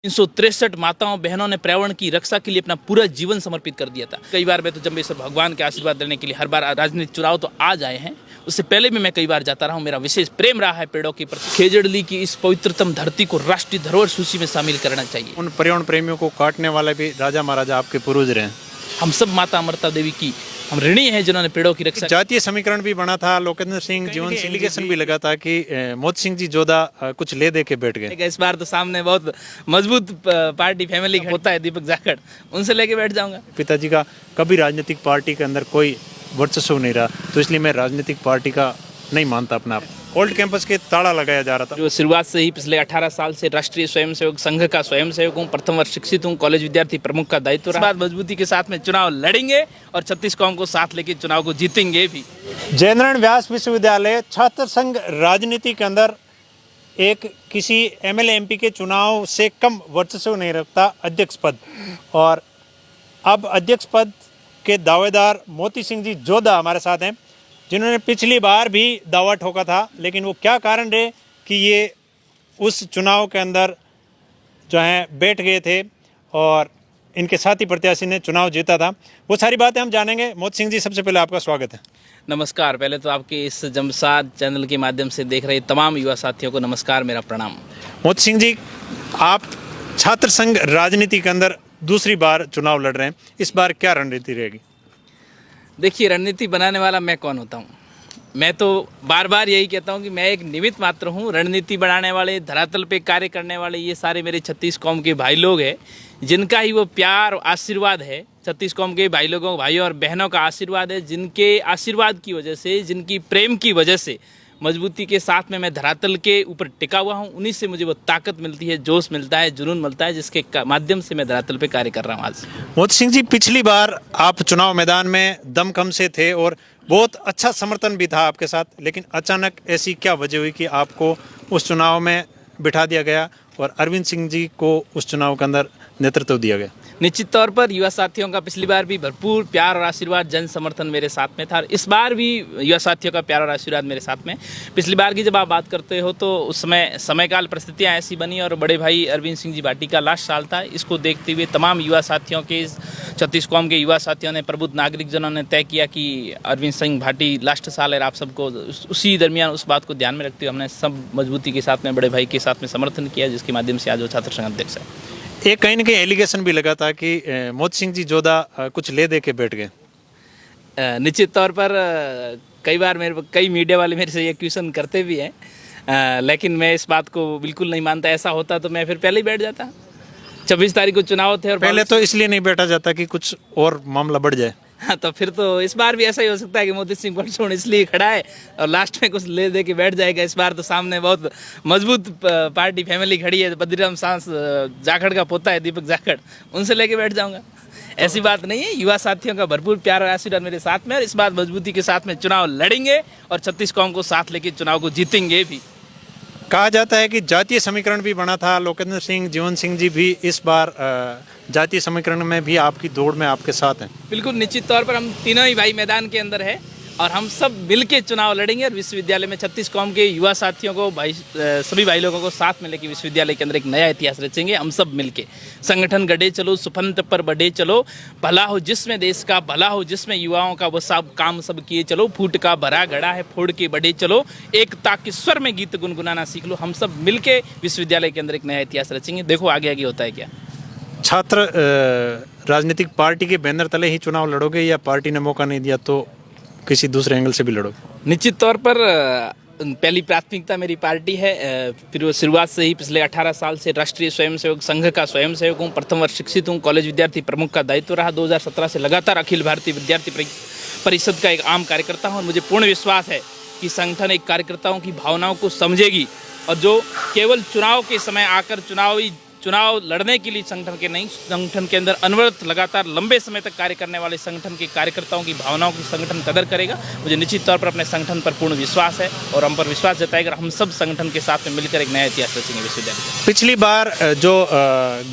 363 माताओं बहनों ने पर्यावरण की रक्षा के लिए अपना पूरा जीवन समर्पित कर दिया था। कई बार मैं तो जम्बेश्वर भगवान के आशीर्वाद लेने के लिए हर बार राजनीतिक चुनाव तो आ जाए हैं, उससे पहले भी मैं कई बार जाता रहा हूँ। मेरा विशेष प्रेम रहा है पेड़ों के प्रति। खेजड़ली की इस पवित्रतम धरती को राष्ट्रीय धरोहर सूची में शामिल करना चाहिए। उन पर्यावरण प्रेमियों को काटने वाले भी राजा महाराजा आपके पूर्वज रहे हैं। हम सब माता अमृता देवी की हम ऋणी हैं जिन्होंने पेड़ों की रक्षा। जातीय समीकरण भी बना था, लोकेंद्र सिंह जीवन सिंह एलिगेशन भी लगा था कि मोदी सिंह जी जोधा कुछ ले दे के बैठ गए। इस बार तो सामने बहुत मजबूत पार्टी फैमिली होता है, दीपक जाखड़, उनसे लेके बैठ जाऊंगा। पिताजी का कभी राजनीतिक पार्टी के अंदर कोई वर्चस्व नहीं रहा, तो इसलिए मैं राजनीतिक पार्टी का नहीं मानता अपना आप। ओल्ड कैंपस के ताला लगाया जा रहा था। जो शुरुआत से ही पिछले 18 साल से राष्ट्रीय स्वयंसेवक संघ का स्वयंसेवक हूँ, प्रथम वर्ष शिक्षित हूँ, कॉलेज विद्यार्थी प्रमुख का दायित्व रहा। मजबूती के साथ में चुनाव लड़ेंगे और 36 कौम को साथ लेके चुनाव को जीतेंगे भी। जयनारायण व्यास विश्वविद्यालय छात्र संघ राजनीति के अंदर एक किसी एमएलए एमपी के चुनाव से कम वर्चस्व नहीं रखता अध्यक्ष पद, और अब अध्यक्ष पद के दावेदार मोती सिंह जी जोधा हमारे साथ हैं, जिन्होंने पिछली बार भी दावा ठोका था, लेकिन वो क्या कारण रहे कि ये उस चुनाव के अंदर जो है बैठ गए थे और इनके साथी प्रत्याशी ने चुनाव जीता था, वो सारी बातें हम जानेंगे। मोती सिंह जी, सबसे पहले आपका स्वागत है। नमस्कार। पहले तो आपके इस जमसाद चैनल के माध्यम से देख रहे तमाम युवा साथियों को नमस्कार, मेरा प्रणाम। मोती सिंह जी, आप छात्र संघ राजनीति के अंदर दूसरी बार चुनाव लड़ रहे हैं, इस बार क्या रणनीति रहेगी? देखिए, रणनीति बनाने वाला मैं कौन होता हूँ? मैं तो बार बार यही कहता हूँ कि मैं एक निमित्त मात्र हूँ। रणनीति बनाने वाले, धरातल पे कार्य करने वाले ये सारे मेरे 36 कौम के भाई लोग हैं, जिनका ही वो प्यार और आशीर्वाद है। 36 कौम के भाई लोगों, भाइयों और बहनों का आशीर्वाद है, जिनके आशीर्वाद की वजह से, जिनकी प्रेम की वजह से मजबूती के साथ में मैं धरातल के ऊपर टिका हुआ हूँ। उन्हीं से मुझे वो ताकत मिलती है, जोश मिलता है, जुनून मिलता है, जिसके माध्यम से मैं धरातल पे कार्य कर रहा हूँ आज। मोती सिंह जी, पिछली बार आप चुनाव मैदान में दमखम से थे और बहुत अच्छा समर्थन भी था आपके साथ, लेकिन अचानक ऐसी क्या वजह हुई कि आपको उस चुनाव में बिठा दिया गया और अरविंद सिंह जी को उस चुनाव के अंदर नेतृत्व दिया गया? निश्चित तौर पर युवा साथियों का पिछली बार भी भरपूर प्यार और आशीर्वाद, जन समर्थन मेरे साथ में था। इस बार भी युवा साथियों का प्यार और आशीर्वाद मेरे साथ में। पिछली बार की जब आप बात करते हो तो उस समयकाल परिस्थितियां ऐसी बनी और बड़े भाई अरविंद सिंह जी भाटी का लास्ट साल था। इसको देखते हुए तमाम युवा साथियों के, 36 कौम के युवा साथियों ने, प्रबुद्ध नागरिक जनों ने तय किया कि अरविंद सिंह भाटी लास्ट साल है। आप सबको उसी दरमियान उस बात को ध्यान में रखते हुए हमने सब मजबूती के साथ में बड़े भाई के साथ में समर्थन किया, जिसके माध्यम से आज वो छात्र संघ अध्यक्ष है। एक कहीं ना कहीं एलिगेशन भी लगा था कि मोती सिंह जी जोधा कुछ ले दे के बैठ गए। निश्चित तौर पर कई बार कई मीडिया वाले मेरे से ये क्वेश्चन करते भी हैं, लेकिन मैं इस बात को बिल्कुल नहीं मानता। ऐसा होता तो मैं फिर पहले ही बैठ जाता। 26 तारीख को चुनाव थे और पहले तो इसलिए नहीं बैठा जाता कि कुछ और मामला बढ़ जाए। हाँ, तो फिर तो इस बार भी ऐसा ही हो सकता है कि मोती सिंह परसों इसलिए खड़ा है और लास्ट में कुछ ले दे के बैठ जाएगा। इस बार तो सामने बहुत मजबूत पार्टी फैमिली खड़ी है। बद्रीराम सांस जाखड़ का पोता है दीपक जाखड़, उनसे लेके बैठ जाऊंगा। ऐसी बात नहीं है। युवा साथियों का भरपूर प्यार और आशीर्वाद मेरे साथ में, और इस बार मजबूती के साथ में चुनाव लड़ेंगे और 36 कौम को साथ लेके चुनाव को जीतेंगे भी। कहा जाता है कि जातीय समीकरण भी बना था, लोकेंद्र सिंह, जीवन सिंह जी भी इस बार जातीय समीकरण में भी आपकी दौड़ में आपके साथ हैं। बिल्कुल, निश्चित तौर पर हम तीनों ही भाई मैदान के अंदर है और हम सब मिलके चुनाव लड़ेंगे और विश्वविद्यालय में 36 कौम के युवा साथियों को, सभी भाई लोगों को साथ में लेके विश्वविद्यालय के अंदर एक नया इतिहास रचेंगे। हम सब मिलके संगठन गढ़े चलो, सुफंत पर बढ़े चलो, भला हो जिसमें देश का, भला हो जिसमें युवाओं का, वो सब काम सब किए चलो, फूट का भरा गड़ा है फोड़ के बढ़े चलो, एकता के स्वर में गीत गुनगुनाना सीख लो। हम सब मिलके विश्वविद्यालय के अंदर एक नया इतिहास रचेंगे। देखो आगे आगे होता है क्या। छात्र राजनीतिक पार्टी के बैनर तले ही चुनाव लड़ोगे या पार्टी ने मौका नहीं दिया तो किसी दूसरे एंगल से भी लड़ोगे? निश्चित तौर पर पहली प्राथमिकता मेरी पार्टी है। फिर शुरुआत से ही पिछले 18 साल से राष्ट्रीय स्वयंसेवक संघ का स्वयंसेवक हूँ, प्रथम वर्ष शिक्षित हूँ, कॉलेज विद्यार्थी प्रमुख का दायित्व रहा। 2017 से लगातार अखिल भारतीय विद्यार्थी परिषद का एक आम कार्यकर्ता हूँ और मुझे पूर्ण विश्वास है कि संगठन एक कार्यकर्ताओं की भावनाओं को समझेगी और जो केवल चुनाव के समय आकर चुनाव लड़ने के लिए संगठन के नहीं, संगठन के अंदर अनवरत लगातार लंबे समय तक कार्य करने वाले संगठन के कार्यकर्ताओं की भावनाओं की संगठन कदर करेगा। मुझे निश्चित तौर पर अपने संगठन पर पूर्ण विश्वास है और हम पर विश्वास जताएगा। हम सब संगठन के साथ में मिलकर एक नया इतिहास रचेंगे विश्वविद्यालय। पिछली बार जो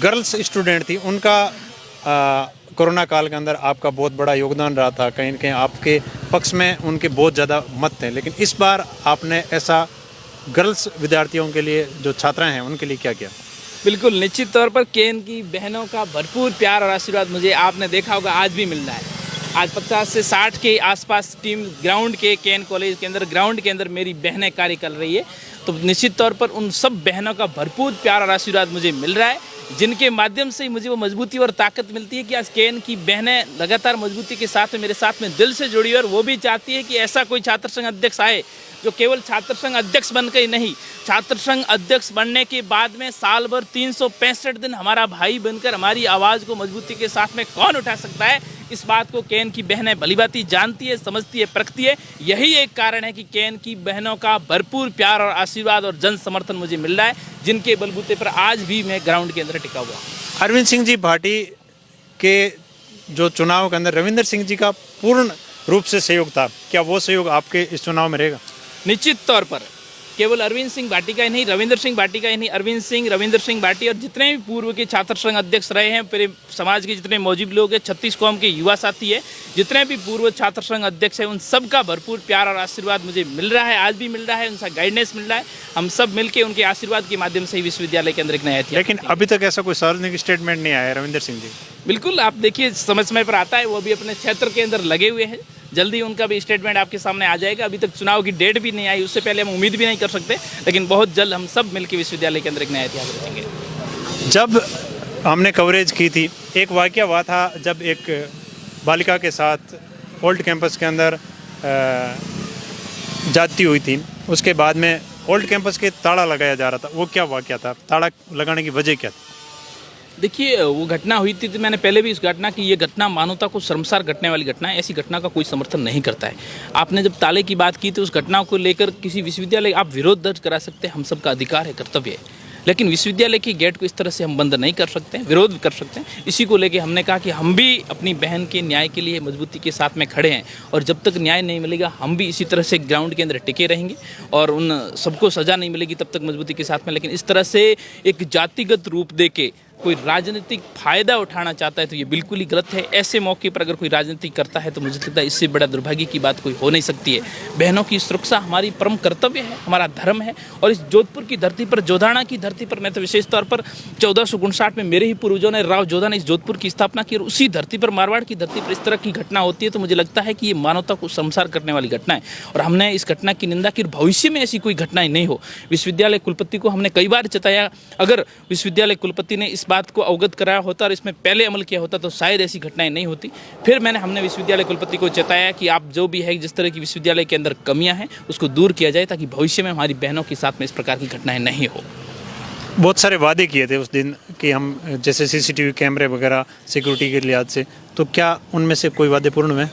गर्ल्स स्टूडेंट थी उनका कोरोना काल के अंदर आपका बहुत बड़ा योगदान रहा था, कहीं ना कहीं आपके पक्ष में उनके बहुत ज़्यादा मत थे, लेकिन इस बार आपने ऐसा गर्ल्स विद्यार्थियों के लिए, जो छात्राएं हैं, उनके लिए क्या किया? बिल्कुल निश्चित तौर पर केन की बहनों का भरपूर प्यार और आशीर्वाद मुझे आपने देखा होगा आज भी मिल रहा है। आज 50 से 60 के आसपास टीम ग्राउंड के केन कॉलेज के अंदर ग्राउंड के अंदर मेरी बहनें कार्य कर रही है। तो निश्चित तौर पर उन सब बहनों का भरपूर प्यार और आशीर्वाद मुझे मिल रहा है, जिनके माध्यम से मुझे वो मजबूती और ताकत मिलती है कि आज केन की बहनें लगातार मजबूती के साथ मेरे साथ में दिल से जुड़ी है और वो भी चाहती है कि ऐसा कोई छात्र संघ अध्यक्ष आए जो केवल छात्र संघ अध्यक्ष बनकर ही नहीं, छात्र संघ अध्यक्ष बनने के बाद में साल भर 365 दिन हमारा भाई बनकर हमारी आवाज़ को मजबूती के साथ में कौन उठा सकता है, इस बात को केन की बहनें भलीभांति जानती है, समझती है, परखती है। यही एक कारण है कि केन की बहनों का भरपूर प्यार और आशीर्वाद और जन समर्थन मुझे मिल रहा है, जिनके बलबूते पर आज भी मैं ग्राउंड के अंदर टिका हुआ हूँ। अरविंद सिंह जी भाटी के जो चुनाव के अंदर रविंदर सिंह जी का पूर्ण रूप से सहयोग था, क्या वो सहयोग आपके इस चुनाव में रहेगा? निश्चित तौर पर केवल अरविंद सिंह भाटी का ही नहीं, रविंदर सिंह भाटी का ही नहीं, अरविंद सिंह, रविंदर सिंह भाटी और जितने भी पूर्व के छात्र संघ अध्यक्ष रहे हैं, पूरे समाज के जितने मौजूद लोग हैं, 36 कौम के युवा साथी है, जितने भी पूर्व छात्र संघ अध्यक्ष हैं, उन सब का भरपूर प्यार और आशीर्वाद मुझे मिल रहा है, आज भी मिल रहा है, उनका गाइडेंस मिल रहा है। हम सब मिलकर उनके आशीर्वाद के माध्यम से ही विश्वविद्यालय के अंदर एक नया इतिहास। लेकिन अभी तक ऐसा कोई सार्वजनिक स्टेटमेंट नहीं आया रविंदर सिंह जी। बिल्कुल, आप देखिए समय समय पर आता है, वो भी अपने क्षेत्र के अंदर लगे हुए हैं, जल्दी उनका भी स्टेटमेंट आपके सामने आ जाएगा। अभी तक चुनाव की डेट भी नहीं आई, उससे पहले हम उम्मीद भी नहीं कर सकते, लेकिन बहुत जल्द हम सब मिलकर विश्वविद्यालय के अंदर एक नया इतिहास रचेंगे। जब हमने कवरेज की थी, एक वाकया हुआ था जब एक बालिका के साथ ओल्ड कैंपस के अंदर जाती हुई थी, उसके बाद में ओल्ड कैंपस के ताला लगाया जा रहा था, वो क्या वाकया था? ताला लगाने की वजह क्या थी? देखिए, वो घटना हुई थी, तो मैंने पहले भी इस घटना की, ये घटना मानवता को शर्मसार घटने वाली घटना है, ऐसी घटना का कोई समर्थन नहीं करता है। आपने जब ताले की बात की तो उस घटना को लेकर किसी विश्वविद्यालय आप विरोध दर्ज करा सकते हैं, हम सबका अधिकार है, कर्तव्य है, लेकिन विश्वविद्यालय की गेट को इस तरह से हम बंद नहीं कर सकते, विरोध कर सकते हैं। इसी को लेकर हमने कहा कि हम भी अपनी बहन के न्याय के लिए मजबूती के साथ में खड़े हैं और जब तक न्याय नहीं मिलेगा हम भी इसी तरह से ग्राउंड के अंदर टिके रहेंगे और उन सबको सज़ा नहीं मिलेगी तब तक मजबूती के साथ में। लेकिन इस तरह से एक जातिगत रूप दे के कोई राजनीतिक फायदा उठाना चाहता है तो ये बिल्कुल ही गलत है। ऐसे मौके पर अगर कोई राजनीति करता है तो मुझे लगता है इससे बड़ा दुर्भाग्य की बात कोई हो नहीं सकती है। बहनों की सुरक्षा हमारी परम कर्तव्य है, हमारा धर्म है। और इस जोधपुर की धरती पर, जोधाना की धरती पर, मैं तो विशेष तौर पर 1459 में मेरे ही पूर्वजों ने, राव जोधा ने इस जोधपुर की स्थापना की और उसी धरती पर, मारवाड़ की धरती पर इस तरह की घटना होती है तो मुझे लगता है कि ये मानवता को शर्मसार करने वाली घटना है और हमने इस घटना की निंदा की। भविष्य में ऐसी कोई घटनाएं नहीं हो। विश्वविद्यालय कुलपति को हमने कई बार चेताया, अगर विश्वविद्यालय कुलपति ने इस बात को अवगत कराया होता और इसमें पहले अमल किया होता तो शायद ऐसी घटनाएं नहीं होती। फिर हमने विश्वविद्यालय कुलपति को चेताया कि आप जो भी है, जिस तरह की विश्वविद्यालय के अंदर कमियां हैं उसको दूर किया जाए ताकि भविष्य में हमारी बहनों के साथ में इस प्रकार की घटनाएं नहीं हो। बहुत सारे वादे किए थे उस दिन कि हम जैसे सीसीटीवी कैमरे वगैरह सिक्योरिटी के लिहाज से, तो क्या उनमें से कोई वादे पूर्ण हुए?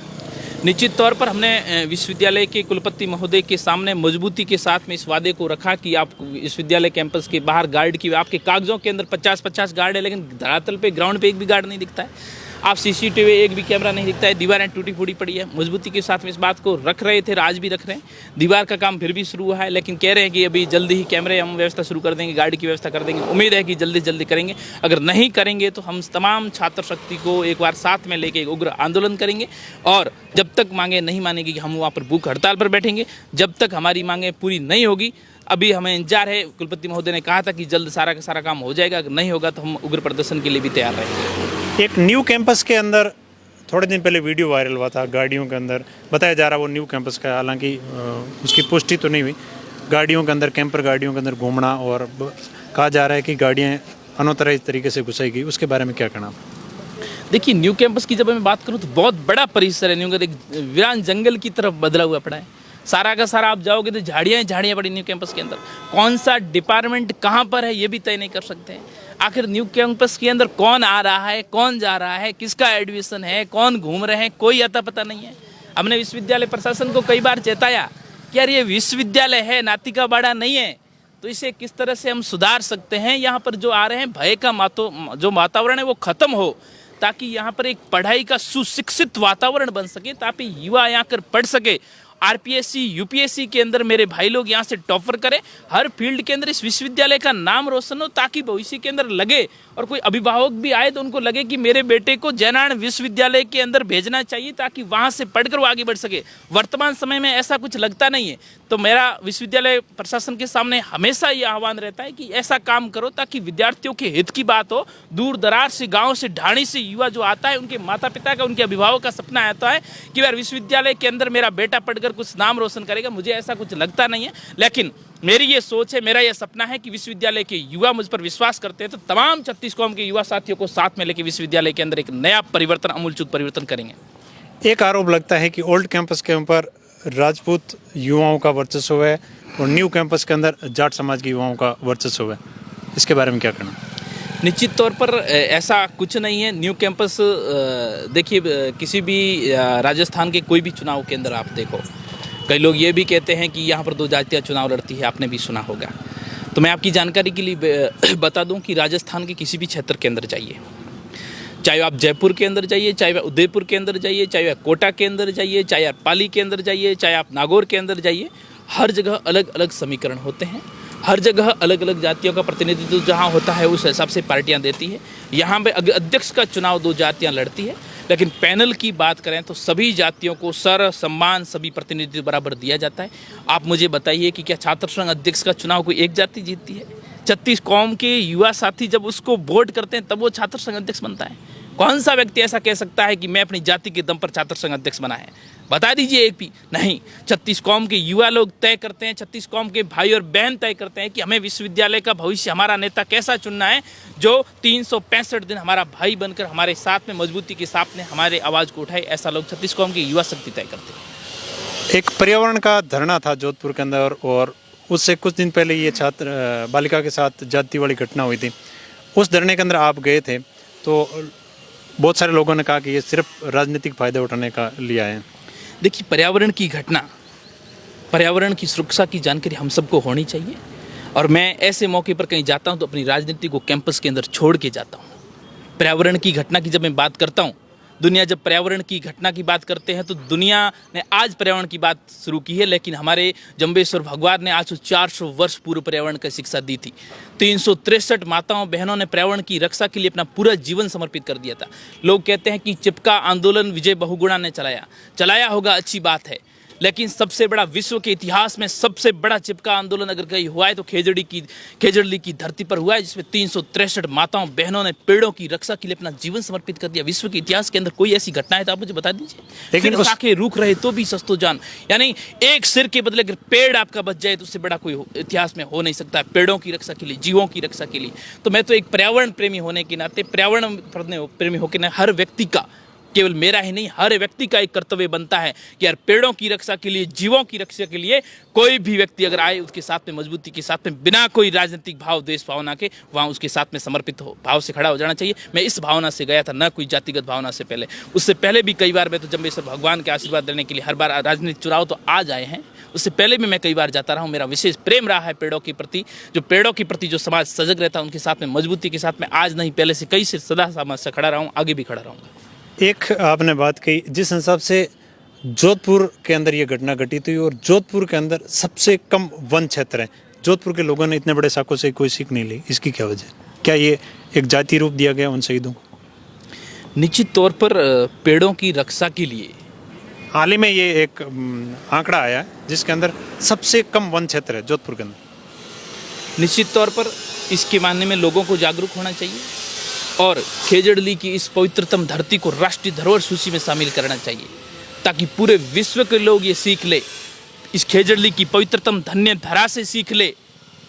निश्चित तौर पर हमने विश्वविद्यालय के कुलपति महोदय के सामने मजबूती के साथ में इस वादे को रखा कि आप विश्वविद्यालय कैंपस के बाहर गार्ड की, आपके कागजों के अंदर 50-50 गार्ड है लेकिन धरातल पे, ग्राउंड पे एक भी गार्ड नहीं दिखता है। आप सीसीटीवी एक भी कैमरा नहीं दिखता है, दीवारें टूटी फूटी पड़ी है। मजबूती के साथ में इस बात को रख रहे थे, आज भी रख रहे हैं। दीवार का काम फिर भी शुरू हुआ है लेकिन कह रहे हैं कि अभी जल्दी ही कैमरे हम व्यवस्था शुरू कर देंगे, गाड़ी की व्यवस्था कर देंगे। उम्मीद है कि जल्दी जल्दी करेंगे। अगर नहीं करेंगे तो हम तमाम छात्र शक्ति को एक बार साथ में लेके उग्र आंदोलन करेंगे और जब तक मांगे नहीं मानेगी कि हम वहाँ पर भूख हड़ताल पर बैठेंगे। जब तक हमारी मांगे पूरी नहीं होगी, अभी हमें इंतजार है। कुलपति महोदय ने कहा था कि जल्द सारा का सारा काम हो जाएगा, अगर नहीं होगा तो हम उग्र प्रदर्शन के लिए भी तैयार रहेंगे। एक न्यू कैंपस के अंदर थोड़े दिन पहले वीडियो वायरल हुआ था, गाड़ियों के अंदर बताया जा रहा वो न्यू कैंपस का है, हालांकि उसकी पुष्टि तो नहीं हुई। गाड़ियों के अंदर, कैंपर गाड़ियों के अंदर घूमना और कहा जा रहा है कि गाड़ियाँ अनौतराइज तरीके से घुसाई गई, उसके बारे में क्या कहना? देखिए, न्यू कैंपस की जब मैं बात करूँ तो बहुत बड़ा परिसर है। न्यू कैंपस एक वीरान जंगल की तरफ बदला हुआ पड़ा है। सारा का सारा आप जाओगे तो झाड़ियाँ ही झाड़ियाँ पड़ी न्यू कैंपस के अंदर। कौन सा डिपार्टमेंट कहाँ पर है ये भी तय नहीं कर सकते हैं। आखिर न्यू कैंपस के अंदर कौन आ रहा है, कौन जा रहा है, किसका एडमिशन है, कौन घूम रहे हैं, कोई अता पता नहीं है। हमने विश्वविद्यालय प्रशासन को कई बार चेताया कि यार ये विश्वविद्यालय है, नाती का बाड़ा नहीं है, तो इसे किस तरह से हम सुधार सकते हैं। यहाँ पर जो आ रहे हैं भय का जो वातावरण है वो खत्म हो, ताकि यहाँ पर एक पढ़ाई का सुशिक्षित वातावरण बन सके, ताकि युवा यहाँ कर पढ़ सके। आरपीएससी यूपीएससी के अंदर मेरे भाई लोग यहाँ से टॉपर करें, हर फील्ड के अंदर इस विश्वविद्यालय का नाम रोशन हो, ताकि भविष्य के अंदर लगे और कोई अभिभावक भी आए तो उनको लगे कि मेरे बेटे को जयनारायण विश्वविद्यालय के अंदर भेजना चाहिए, ताकि वहाँ से पढ़कर वो आगे बढ़ सके। वर्तमान समय में ऐसा कुछ लगता नहीं है, तो मेरा विश्वविद्यालय प्रशासन के सामने हमेशा ये आह्वान रहता है कि ऐसा काम करो ताकि विद्यार्थियों के हित की बात हो। दूर दराज से, गांव से, ढाणी से युवा जो आता है, उनके माता पिता का, उनके अभिभावक का सपना आता है कि यार विश्वविद्यालय के अंदर मेरा बेटा पढ़कर कुछ नाम रोशन करेगा। मुझे ऐसा कुछ लगता नहीं है, लेकिन मेरी ये सोच है, मेरा ये सपना है कि विश्वविद्यालय के युवा मुझ पर विश्वास करते हैं तो तमाम 36 कौम के युवा साथियों को साथ में लेकर विश्वविद्यालय के अंदर एक नया परिवर्तन, अमूलचूल परिवर्तन करेंगे। एक आरोप लगता है कि ओल्ड कैंपस के ऊपर राजपूत युवाओं का वर्चस्व है और न्यू कैंपस के अंदर जाट समाज के युवाओं का वर्चस्व है, इसके बारे में क्या कहना? निश्चित तौर पर ऐसा कुछ नहीं है। न्यू कैंपस देखिए, किसी भी राजस्थान के कोई भी चुनाव के अंदर आप देखो, कई लोग ये भी कहते हैं कि यहाँ पर दो जातियाँ चुनाव लड़ती है, आपने भी सुना होगा। तो मैं आपकी जानकारी के लिए बता दूं कि राजस्थान के किसी भी क्षेत्र के अंदर जाइए, चाहे आप जयपुर के अंदर जाइए, चाहे आप उदयपुर के अंदर जाइए, चाहे आप कोटा के अंदर जाइए, चाहे आप पाली के अंदर जाइए, चाहे आप नागौर के अंदर जाइए, हर जगह अलग अलग समीकरण होते हैं, हर जगह अलग अलग जातियों का प्रतिनिधित्व जहाँ होता है उस हिसाब से पार्टियाँ देती है। यहाँ पे अध्यक्ष का चुनाव दो जातियाँ लड़ती है, लेकिन पैनल की बात करें तो सभी जातियों को सर सम्मान, सभी प्रतिनिधित्व बराबर दिया जाता है। आप मुझे बताइए कि क्या छात्र संघ अध्यक्ष का चुनाव कोई एक जाति जीतती है? 36 कौम के युवा साथी जब उसको वोट करते हैं तब वो छात्र संघ अध्यक्ष बनता है। कौन सा व्यक्ति ऐसा कह सकता है कि मैं अपनी जाति के दम पर छात्र संघ अध्यक्ष बना है? बता दीजिए एक भी। नहीं, 36 कौम के युवा लोग तय करते हैं, 36 कौम के भाई और बहन तय करते हैं कि हमें विश्वविद्यालय का भविष्य, हमारा नेता कैसा चुनना है, जो 365 दिन हमारा भाई बनकर हमारे साथ में मजबूती के साथ में हमारे आवाज़ को उठाए। ऐसा लोग 36 कौम की युवा शक्ति तय करते हैं। एक पर्यावरण का धरना था जोधपुर के अंदर और उससे कुछ दिन पहले ये छात्र बालिका के साथ जाति वाली घटना हुई थी। उस धरने के अंदर आप गए थे तो बहुत सारे लोगों ने कहा कि ये सिर्फ राजनीतिक फायदे उठाने का लिया है। देखिए, पर्यावरण की घटना, पर्यावरण की सुरक्षा की जानकारी हम सबको होनी चाहिए, और मैं ऐसे मौके पर कहीं जाता हूं तो अपनी राजनीति को कैंपस के अंदर छोड़ के जाता हूं। पर्यावरण की घटना की जब मैं बात करता हूं, दुनिया जब पर्यावरण की घटना की बात करते हैं तो दुनिया ने आज पर्यावरण की बात शुरू की है, लेकिन हमारे जम्बेश्वर भगवान ने आज से 400 वर्ष पूर्व पर्यावरण की शिक्षा दी थी। 363 माताओं बहनों ने पर्यावरण की रक्षा के लिए अपना पूरा जीवन समर्पित कर दिया था। लोग कहते हैं कि चिपका आंदोलन विजय बहुगुणा ने चलाया होगा, अच्छी बात है, लेकिन सबसे बड़ा विश्व के इतिहास में सबसे बड़ा चिपका आंदोलन अगर कहीं हुआ है तो खेजड़ली की धरती पर हुआ है, जिसमें 363 माताओं बहनों ने पेड़ों की रक्षा के लिए अपना जीवन समर्पित कर दिया। विश्व के इतिहास के अंदर कोई ऐसी घटना है तो आप मुझे बता दीजिए। लेकिन शाखे रूख रहे तो भी सस्तो जान, यानी एक सिर के बदले अगर पेड़ आपका बच जाए तो उससे बड़ा कोई इतिहास में हो नहीं सकता है, पेड़ों की रक्षा के लिए, जीवों की रक्षा के लिए। तो मैं तो एक पर्यावरण प्रेमी होने के नाते, पर्यावरण प्रेमी होकर ना, हर व्यक्ति का, केवल मेरा ही नहीं, हर व्यक्ति का एक कर्तव्य बनता है कि यार पेड़ों की रक्षा के लिए, जीवों की रक्षा के लिए कोई भी व्यक्ति अगर आए उसके साथ में मजबूती के साथ में, बिना कोई राजनीतिक भाव, द्वेष भावना के, वहाँ उसके साथ में समर्पित हो, भाव से खड़ा हो जाना चाहिए। मैं इस भावना से गया था, ना कोई जातिगत भावना से। पहले, उससे पहले भी कई बार मैं तो जम्बेश्वर भगवान के आशीर्वाद लेने के लिए हर बार, राजनीतिक चुनाव तो आज आए हैं, उससे पहले भी मैं कई बार जाता रहा हूँ। मेरा विशेष प्रेम रहा है पेड़ों के प्रति, पेड़ों के प्रति जो समाज सजग रहता है उनके साथ में मजबूती के साथ में आज नहीं, पहले से कई से सदा समाज से खड़ा रहा हूँ, आगे भी खड़ा रहूँगा। एक आपने बात कही, जिस हिसाब से जोधपुर के अंदर ये घटना घटित हुई और जोधपुर के अंदर सबसे कम वन क्षेत्र है, जोधपुर के लोगों ने इतने बड़े साकों से कोई सीख नहीं ली, इसकी क्या वजह? क्या ये एक जाति रूप दिया गया उन शहीदों को? निश्चित तौर पर पेड़ों की रक्षा के लिए हाल ही में ये एक आंकड़ा आया है जिसके अंदर सबसे कम वन क्षेत्र है जोधपुर के अंदर। निश्चित तौर पर इसके मानने में लोगों को जागरूक होना चाहिए और खेजड़ली की इस पवित्रतम धरती को राष्ट्रीय धरोहर सूची में शामिल करना चाहिए, ताकि पूरे विश्व के लोग ये सीख ले, इस खेजड़ली की पवित्रतम धन्य धरा से सीख ले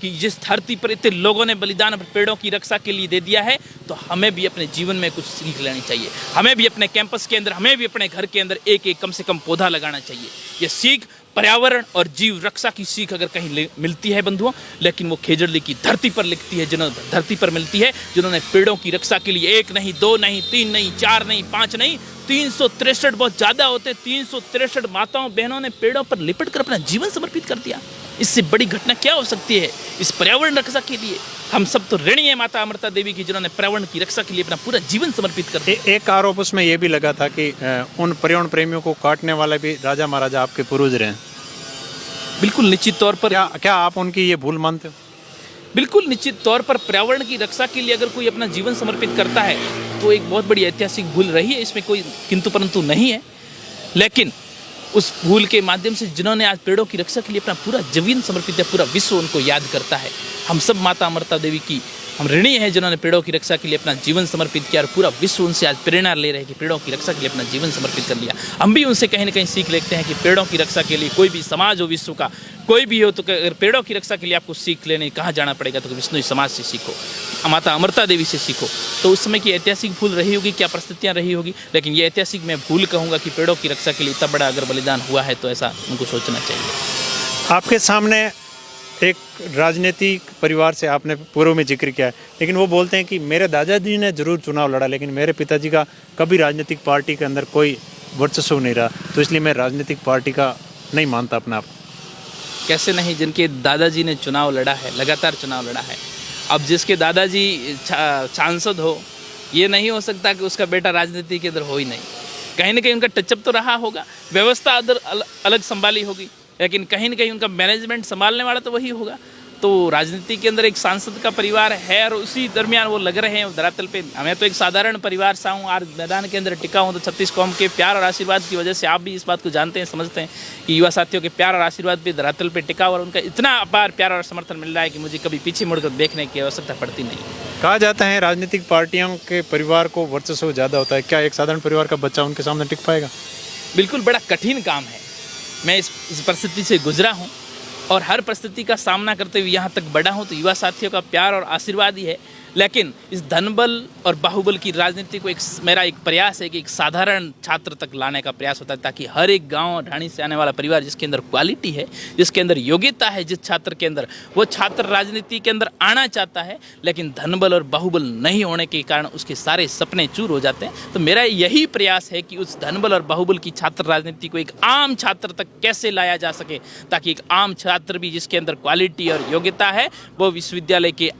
कि जिस धरती पर इतने लोगों ने बलिदान पेड़ों की रक्षा के लिए दे दिया है, तो हमें भी अपने जीवन में कुछ सीख लेनी चाहिए। हमें भी अपने कैंपस के अंदर, हमें भी अपने घर के अंदर एक एक कम से कम पौधा लगाना चाहिए। ये सीख पर्यावरण और जीव रक्षा की सीख अगर कहीं मिलती है बंधुओं, लेकिन वो खेजड़ली की धरती पर लिखती है, धरती पर मिलती है, जिन्होंने पेड़ों की रक्षा के लिए 1 नहीं, 2 नहीं, 3 नहीं, 4 नहीं, 5 नहीं, 363 बहुत ज़्यादा होते, 363 माताओं बहनों ने पेड़ों पर लिपट कर अपना जीवन समर्पित कर दिया। इससे बड़ी घटना क्या हो सकती है? इस पर्यावरण रक्षा के लिए हम सब तो ऋणी है माता अमृता देवी की, जिन्होंने पर्यावरण की रक्षा के लिए अपना पूरा जीवन समर्पित कर दिया। एक आरोप उसमें यह भी लगा था कि उन पर्यावरण प्रेमियों को काटने वाले भी राजा महाराजा आपके पूर्वज रहे हैं। बिल्कुल निश्चित तौर पर, क्या क्या आप उनकी ये भूल मानते हो? बिल्कुल निश्चित तौर पर पर्यावरण की रक्षा के लिए अगर कोई अपना जीवन समर्पित करता है तो एक बहुत बड़ी ऐतिहासिक भूल रही है, इसमें कोई किंतु परंतु नहीं है। लेकिन उस भूल के माध्यम से जिन्होंने आज पेड़ों की रक्षा के लिए अपना पूरा जीवन समर्पित किया, पूरा विश्व उनको याद करता है। हम सब माता अमृता देवी की हम ऋणी हैं जिन्होंने पेड़ों की रक्षा के लिए अपना जीवन समर्पित किया और पूरा विश्व उनसे आज प्रेरणा ले रहे हैं कि पेड़ों की रक्षा के लिए अपना जीवन समर्पित कर लिया। हम भी उनसे कहीं ना कहीं सीख लेते हैं कि पेड़ों की रक्षा के लिए कोई भी समाज हो, विश्व का कोई भी हो, तो अगर पेड़ों की रक्षा के लिए आपको सीख लेने कहाँ जाना पड़ेगा, तो विष्णु समाज से सीखो, माता अमृता देवी से सीखो। तो उस समय की ऐतिहासिक भूल रही होगी, क्या परिस्थितियाँ रही होगी, लेकिन ये ऐतिहासिक मैं भूल कहूँगा कि पेड़ों की रक्षा के लिए इतना बड़ा अगर बलिदान हुआ है तो ऐसा उनको सोचना चाहिए। आपके सामने एक राजनीतिक परिवार से आपने पूर्व में जिक्र किया है, लेकिन वो बोलते हैं कि मेरे दादाजी ने जरूर चुनाव लड़ा, लेकिन मेरे पिताजी का कभी राजनीतिक पार्टी के अंदर कोई वर्चस्व नहीं रहा, तो इसलिए मैं राजनीतिक पार्टी का नहीं मानता अपना आप। कैसे नहीं, जिनके दादाजी ने चुनाव लड़ा है, लगातार चुनाव लड़ा है। अब जिसके दादाजी सांसद हो, ये नहीं हो सकता कि उसका बेटा राजनीति के अंदर हो ही नहीं। कहीं ना कहीं उनका टचअप तो रहा होगा, व्यवस्था अलग संभाली होगी, लेकिन कहीं ना कहीं उनका मैनेजमेंट संभालने वाला तो वही होगा। तो राजनीति के अंदर एक सांसद का परिवार है और उसी दरमियान वो लग रहे हैं धरातल पे। मैं तो एक साधारण परिवार सा हूँ, आज मैदान के अंदर टिका हूँ, तो 36 कौम के प्यार और आशीर्वाद की वजह से आप भी इस बात को जानते हैं, समझते हैं कि युवा साथियों के प्यार और आशीर्वाद पे धरातल पे टिका और उनका इतना अपार प्यार और समर्थन मिल रहा है कि मुझे कभी पीछे मुड़कर देखने की आवश्यकता पड़ती नहीं। कहा जाता है राजनीतिक पार्टियों के परिवार को वर्चस्व ज़्यादा होता है, क्या एक साधारण परिवार का बच्चा उनके सामने टिक पाएगा? बिल्कुल, बड़ा कठिन काम है। मैं इस परिस्थिति से गुजरा हूँ और हर परिस्थिति का सामना करते हुए यहाँ तक बढ़ा हूँ, तो युवा साथियों का प्यार और आशीर्वाद ही है। लेकिन इस धनबल और बाहुबल की राजनीति को मेरा एक प्रयास है कि एक साधारण छात्र तक लाने का प्रयास होता है, ताकि हर एक गांव और ढाणी से आने वाला परिवार जिसके अंदर क्वालिटी है, जिसके अंदर योग्यता है, जिस छात्र के अंदर, वो छात्र राजनीति के अंदर आना चाहता है, लेकिन धनबल और बाहुबल नहीं होने के कारण उसके सारे सपने चूर हो जाते हैं। तो मेरा यही प्रयास है कि उस धनबल और बाहुबल की छात्र राजनीति को एक आम छात्र तक कैसे लाया जा सके, ताकि एक आम छात्र भी जिसके अंदर क्वालिटी और योग्यता है वो विश्वविद्यालय के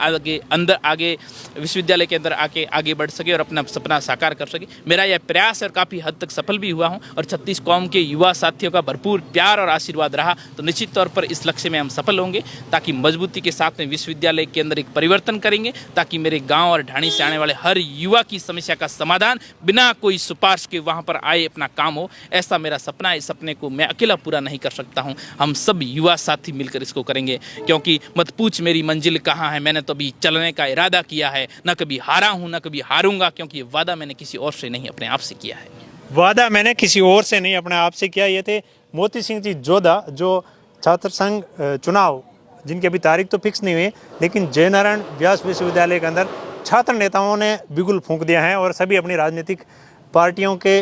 विश्वविद्यालय के अंदर आगे बढ़ सके और अपना सपना साकार कर सके। मेरा यह प्रयास है और काफ़ी हद तक सफल भी हुआ हूं और 36 कौम के युवा साथियों का भरपूर प्यार और आशीर्वाद रहा, तो निश्चित तौर पर इस लक्ष्य में हम सफल होंगे, ताकि मजबूती के साथ में विश्वविद्यालय के अंदर एक परिवर्तन करेंगे, ताकि मेरे गाँव और ढाणी से आने वाले हर युवा की समस्या का समाधान बिना कोई सिफारिश के वहाँ पर आए अपना काम हो। ऐसा मेरा सपना है। इस सपने को मैं अकेला पूरा नहीं कर सकता हूँ, हम सब युवा साथी मिलकर इसको करेंगे। क्योंकि मत पूछ मेरी मंजिल कहाँ है, मैंने तो अभी चलने का इरादा किया है, न कभी हारा हूं न कभी हारूंगा, क्योंकि ये वादा मैंने किसी और से नहीं अपने आप से किया है। वादा मैंने किसी और से नहीं अपने आप से किया। ये थे मोती सिंह जी जोधा, जो छात्र संघ चुनाव जिनकी अभी तारीख तो फिक्स नहीं हुई, लेकिन जयनारायण व्यास विश्वविद्यालय के अंदर छात्र नेताओं ने बिगुल फूंक दिया है और सभी अपनी राजनीतिक पार्टियों के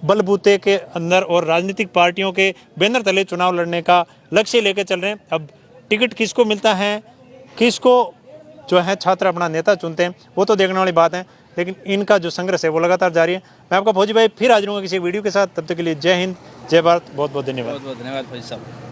बलबूते के अंदर और राजनीतिक पार्टियों के बैनर तले चुनाव लड़ने का लक्ष्य लेकर चल रहे हैं। अब टिकट किसको मिलता है, किसको जो है छात्र अपना नेता चुनते हैं, वो तो देखने वाली बात है, लेकिन इनका जो संघर्ष है वो लगातार जारी है। मैं आपका फौजी भाई फिर हाजिर हूँगा किसी वीडियो के साथ, तब तक के लिए जय हिंद, जय भारत, बहुत बहुत धन्यवाद। बहुत बहुत धन्यवाद फौजी साहब।